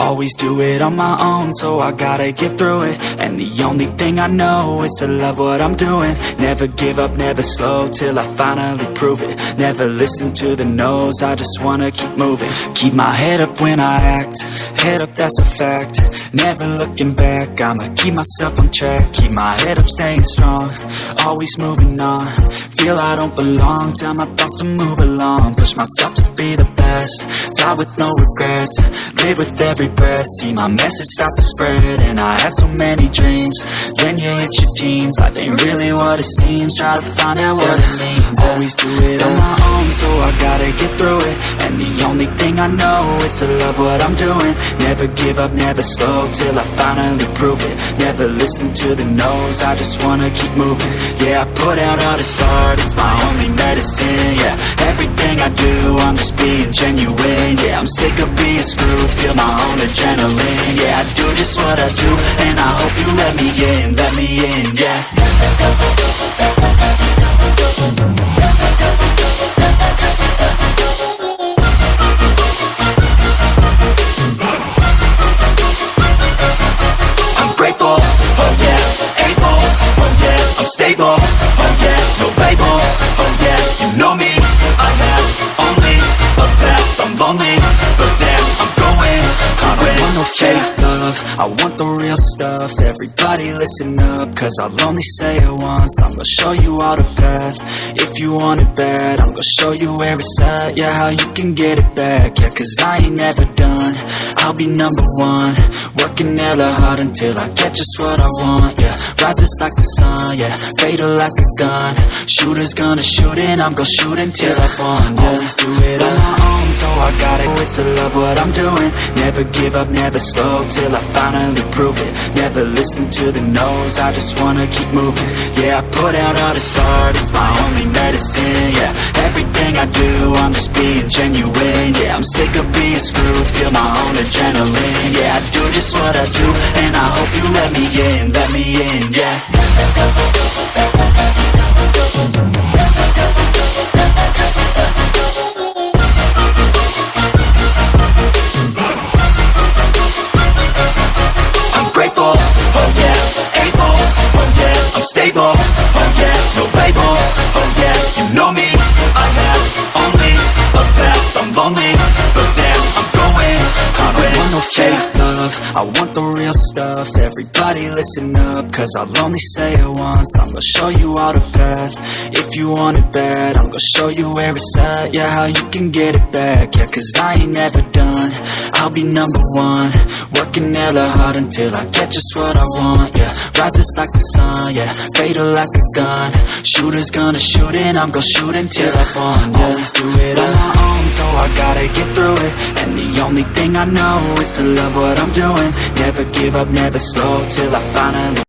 Always do it on my own, so I gotta get through it. And the only thing I know is to love what I'm doing. Never give up, never slow, till I finally prove it. Never listen to the no's, I just wanna keep moving. Keep my head up when I act, head up, that's a fact. Never looking back, I'ma keep myself on track. Keep my head up, staying strong, always moving on. Feel I don't belong, tell my thoughts to move along. Push myself to be the best, die with no regrets. Live with every breath, see my message start to spread. And I had so many dreams, then you hit your teens. Life ain't really what it seems, try to find out what it means. Always do it on my own, so I gotta get through it. And the only thing I know is to love what I'm doing. Never give up, never slow, till I finally prove it. Never listen to the no's, I just wanna keep moving. Yeah, I put out all this art, it's my only medicine. Yeah, everything I do, I'm just being genuine. Yeah, I'm sick of being screwed, feel my own adrenaline. Yeah, I do just what I do, and I hope you let me in, yeah. I'm grateful, oh yeah, able, oh yeah, I'm stable, oh yeah, no label, oh yeah, you know me, I have only a path, I'm lonely, but damn, I'm going to win. I don't want no fake love, I want the real stuff. Everybody listen up, cause I'll only say it once. I'm gonna show you all the path, if you want it bad. I'm gonna show you where it's at, yeah, how you can get it back. Yeah, cause I ain't never done, I'll be number one. Working hella hard until I get just what I want, yeah. Rises like the sun, yeah, fatal like a gun. Shooters gonna shoot and I'm gonna shoot until I won, yeah. Always do it on my own, so I gotta always to love what I'm doing. Never give up, never slow, till I finally prove it. Never listen to the no's, I just wanna keep moving. Yeah, I put out all this art, it's my only medicine. Yeah, everything I do, I'm just being genuine. Yeah, I'm sick of being screwed, feel my own adrenaline. Yeah, I do just what I do, and I hope you let me in, yeah. I'm grateful, oh yeah, able, oh yeah, I'm stable, oh yeah, no label, oh yeah, you know me, I have only a path, I'm lonely, but damn, I'm going to win. I don't want no fake love, I want the real stuff. Everybody listen up, cause I'll only say it once. I'm gonna show you all the path, if you want it bad. I'm gonna show you where it's at, yeah, how you can get it back. Yeah, cause I ain't never done, I'll be number one. Working hella hard until I get just what I want, yeah. Rises like the sun, yeah, fatal like a gun. Shooters gonna shoot and I'm gonna shoot until I won, yeah. Always do it on my own, so I gotta get through it. And the only thing I know is to love what I'm doing. Never give up, never slow, till I finally